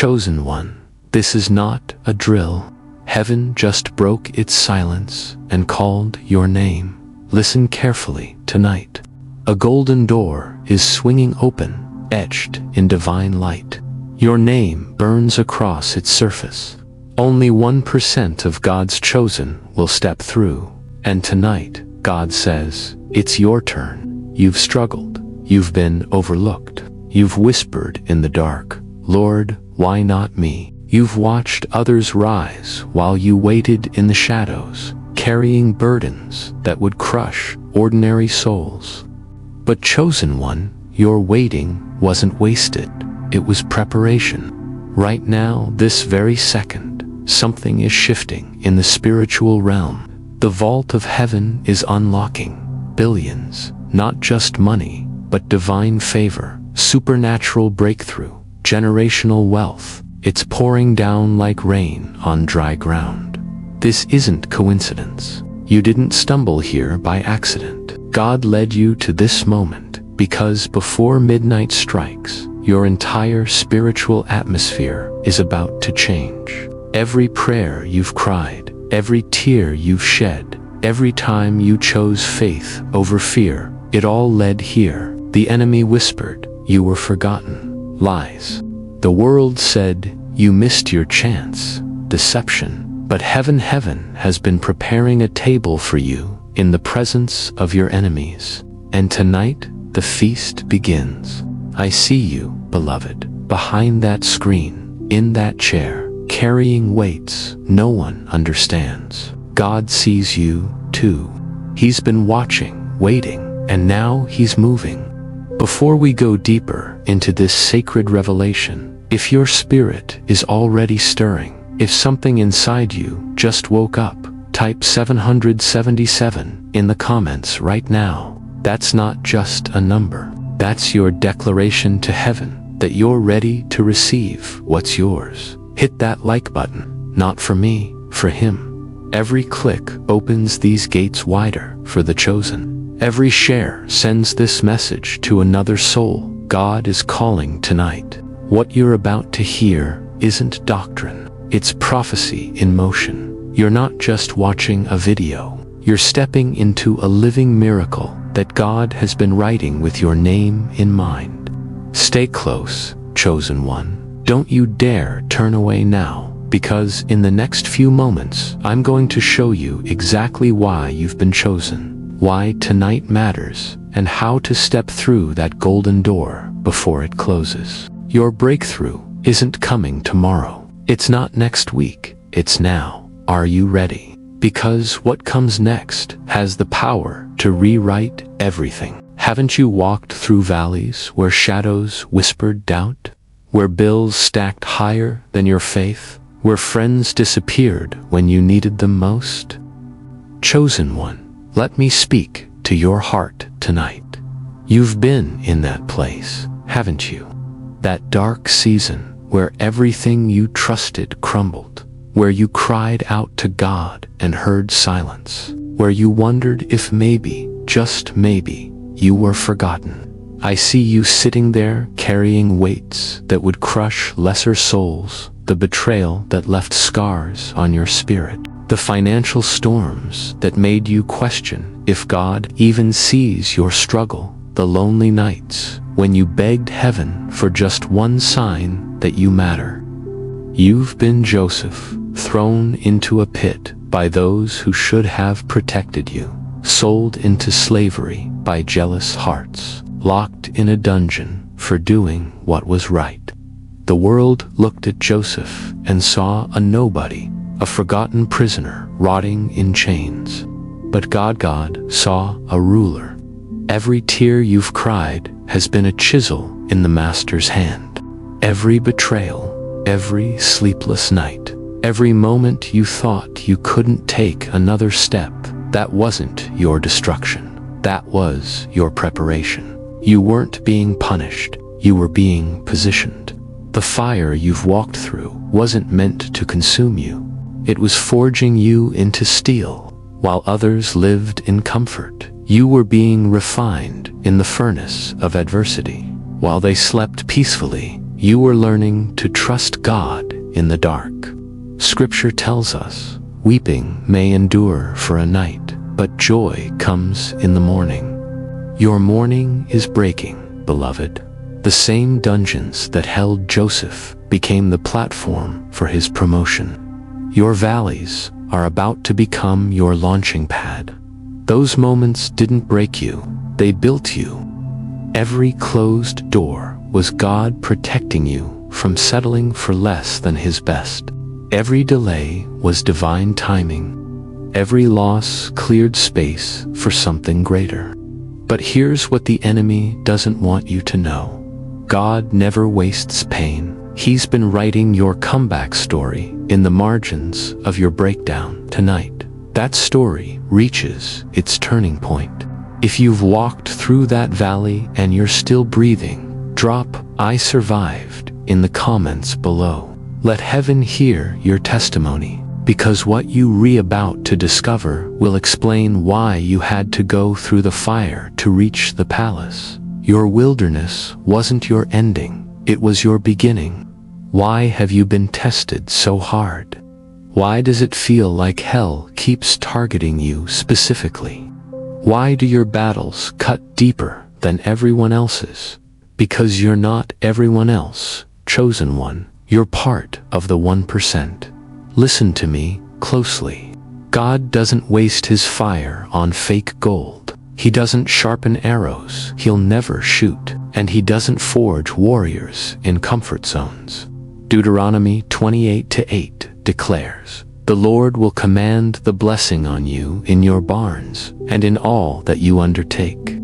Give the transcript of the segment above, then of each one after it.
Chosen one, this is not a drill. Heaven just broke its silence and called your name. Listen carefully tonight. A golden door is swinging open, etched in divine light. Your name burns across its surface. Only 1% of God's chosen will step through. And tonight, God says, it's your turn. You've struggled. You've been overlooked. You've whispered in the dark, Lord, why not me? You've watched others rise while you waited in the shadows, carrying burdens that would crush ordinary souls. But chosen one, your waiting wasn't wasted. It was preparation. Right now, this very second, something is shifting in the spiritual realm. The vault of heaven is unlocking billions, not just money, but divine favor, supernatural breakthrough, generational wealth. It's pouring down like rain on dry ground. This isn't coincidence. You didn't stumble here by accident. God led you to this moment because before midnight strikes, your entire spiritual atmosphere is about to change. Every prayer you've cried, every tear you've shed, every time you chose faith over fear, it all led here. The enemy whispered, you were forgotten. Lies. The world said, you missed your chance. Deception. But heaven has been preparing a table for you in the presence of your enemies. And tonight, the feast begins. I see you, beloved, behind that screen, in that chair, carrying weights no one understands. God sees you, too. He's been watching, waiting, and now he's moving. Before we go deeper into this sacred revelation, if your spirit is already stirring, if something inside you just woke up, type 777 in the comments right now. That's not just a number. That's your declaration to heaven that you're ready to receive what's yours. Hit that like button, not for me, for him. Every click opens these gates wider for the chosen. Every share sends this message to another soul. God is calling tonight. What you're about to hear isn't doctrine. It's prophecy in motion. You're not just watching a video. You're stepping into a living miracle that God has been writing with your name in mind. Stay close, chosen one. Don't you dare turn away now, because in the next few moments, I'm going to show you exactly why you've been chosen, why tonight matters, and how to step through that golden door before it closes. Your breakthrough isn't coming tomorrow. It's not next week. It's now. Are you ready? Because what comes next has the power to rewrite everything. Haven't you walked through valleys where shadows whispered doubt? Where bills stacked higher than your faith? Where friends disappeared when you needed them most? Chosen one, let me speak to your heart tonight. You've been in that place, haven't you? That dark season where everything you trusted crumbled, where you cried out to God and heard silence, where you wondered if maybe, just maybe, you were forgotten. I see you sitting there carrying weights that would crush lesser souls, the betrayal that left scars on your spirit, the financial storms that made you question if God even sees your struggle, the lonely nights when you begged heaven for just one sign that you matter. You've been Joseph, thrown into a pit by those who should have protected you, sold into slavery by jealous hearts, locked in a dungeon for doing what was right. The world looked at Joseph and saw a nobody, a forgotten prisoner rotting in chains. But God saw a ruler. Every tear you've cried has been a chisel in the master's hand. Every betrayal, every sleepless night, every moment you thought you couldn't take another step, that wasn't your destruction. That was your preparation. You weren't being punished, you were being positioned. The fire you've walked through wasn't meant to consume you. It was forging you into steel. While others lived in comfort, you were being refined in the furnace of adversity. While they slept peacefully, You were learning to trust God in the dark. Scripture tells us, weeping may endure for a night, but joy comes in the morning. Your morning is breaking, beloved. The same dungeons that held Joseph became the platform for his promotion. Your valleys are about to become your launching pad. Those moments didn't break you, they built you. Every closed door was God protecting you from settling for less than His best. Every delay was divine timing. Every loss cleared space for something greater. But here's what the enemy doesn't want you to know. God never wastes pain. He's been writing your comeback story in the margins of your breakdown tonight. That story reaches its turning point. If you've walked through that valley and you're still breathing, drop "I survived" in the comments below. Let heaven hear your testimony, because what you're about to discover will explain why you had to go through the fire to reach the palace. Your wilderness wasn't your ending, it was your beginning. Why have you been tested so hard? Why does it feel like hell keeps targeting you specifically? Why do your battles cut deeper than everyone else's? Because you're not everyone else, chosen one. You're part of the 1%. Listen to me closely. God doesn't waste His fire on fake gold. He doesn't sharpen arrows He'll never shoot, and He doesn't forge warriors in comfort zones. Deuteronomy 28:8 declares, "The Lord will command the blessing on you in your barns and in all that you undertake."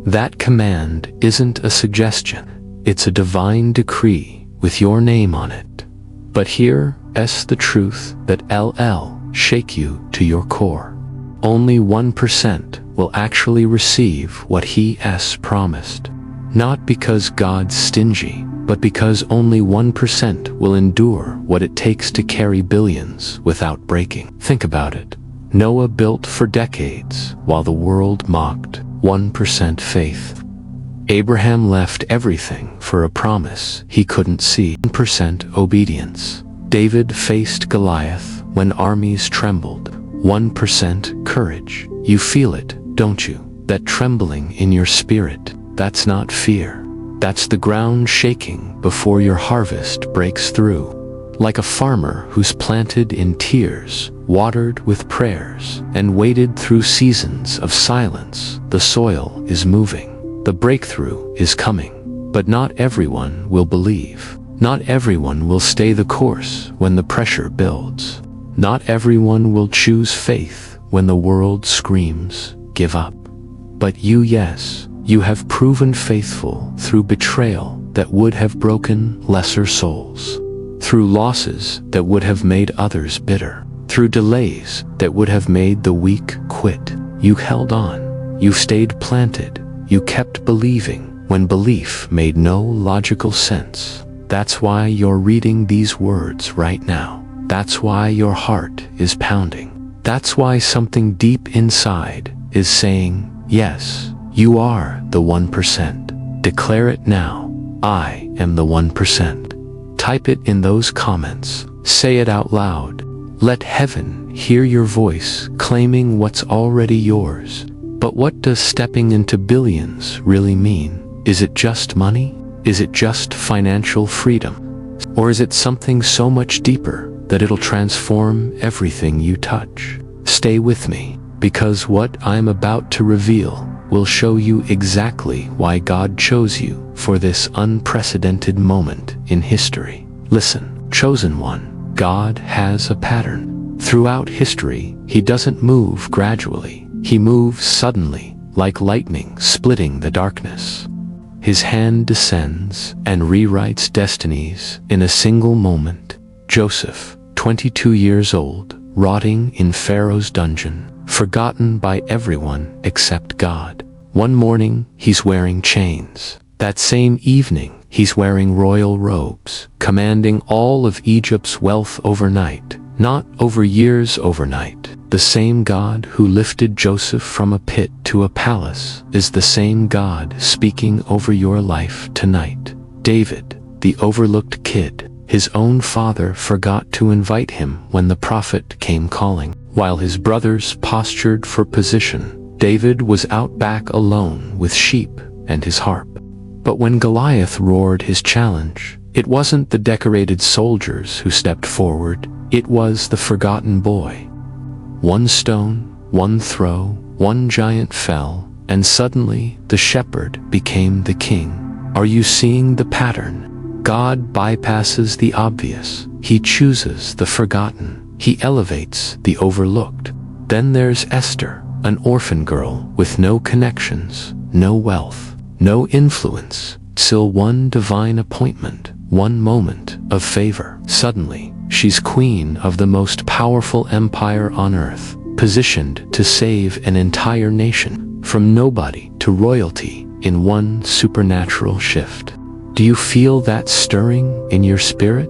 That command isn't a suggestion, it's a divine decree with your name on it. But here's the truth that will shake you to your core. Only 1% will actually receive what He has promised. Not because God's stingy, but because only 1% will endure what it takes to carry billions without breaking. Think about it. Noah built for decades while the world mocked 1% faith. Abraham left everything for a promise he couldn't see. 1% obedience. David faced Goliath when armies trembled. 1% courage. You feel it, don't you? That trembling in your spirit. That's not fear. That's the ground shaking before your harvest breaks through. Like a farmer who's planted in tears, watered with prayers, and waded through seasons of silence, the soil is moving. The breakthrough is coming. But not everyone will believe. Not everyone will stay the course when the pressure builds. Not everyone will choose faith when the world screams, "Give up." But you, yes, you have proven faithful through betrayal that would have broken lesser souls, through losses that would have made others bitter, through delays that would have made the weak quit. You held on, you stayed planted, you kept believing when belief made no logical sense. That's why you're reading these words right now. That's why your heart is pounding. That's why something deep inside is saying, yes, you are the 1%. Declare it now. I am the 1%. Type it in those comments. Say it out loud. Let heaven hear your voice claiming what's already yours. But what does stepping into billions really mean? Is it just money? Is it just financial freedom? Or is it something so much deeper that it'll transform everything you touch? Stay with me, because what I'm about to reveal will show you exactly why God chose you for this unprecedented moment in history. Listen, chosen one, God has a pattern. Throughout history, He doesn't move gradually. He moves suddenly, like lightning splitting the darkness. His hand descends and rewrites destinies in a single moment. Joseph, 22 years old, rotting in Pharaoh's dungeon, forgotten by everyone except God. One morning, he's wearing chains. That same evening, he's wearing royal robes, commanding all of Egypt's wealth overnight, not over years overnight. The same God who lifted Joseph from a pit to a palace is the same God speaking over your life tonight. David, the overlooked kid. His own father forgot to invite him when the prophet came calling. While his brothers postured for position, David was out back alone with sheep and his harp. But when Goliath roared his challenge, it wasn't the decorated soldiers who stepped forward, it was the forgotten boy. One stone, one throw, one giant fell, and suddenly the shepherd became the king. Are you seeing the pattern? God bypasses the obvious. He chooses the forgotten. He elevates the overlooked. Then there's Esther, an orphan girl with no connections, no wealth, no influence, till one divine appointment, one moment of favor. Suddenly, she's queen of the most powerful empire on earth, positioned to save an entire nation, from nobody to royalty in one supernatural shift. Do you feel that stirring in your spirit?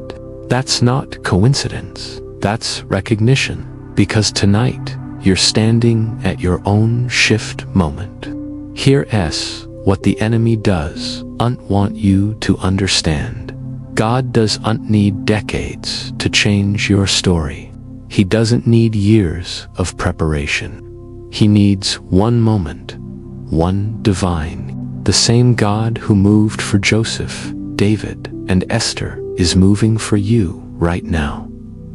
That's not coincidence. That's recognition, because tonight you're standing at your own shift moment. Here's what the enemy doesn't want you to understand. God doesn't need decades to change your story. He doesn't need years of preparation. He needs one moment, one divine. The same God who moved for Joseph, David, and Esther is moving for you right now.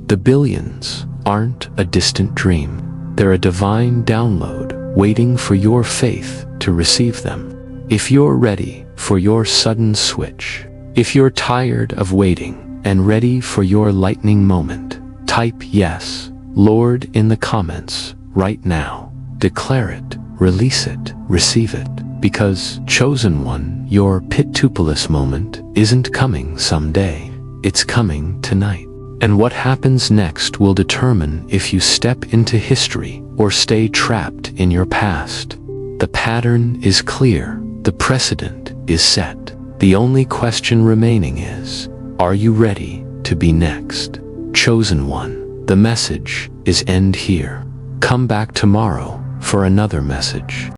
The billions aren't a distant dream. They're a divine download waiting for your faith to receive them. If you're ready for your sudden switch, if you're tired of waiting and ready for your lightning moment, type yes, Lord, in the comments right now. Declare it, release it, receive it. Because, chosen one, your Pitupolis moment isn't coming someday. It's coming tonight. And what happens next will determine if you step into history or stay trapped in your past. The pattern is clear. The precedent is set. The only question remaining is, are you ready to be next? Chosen one, the message is end here. Come back tomorrow for another message.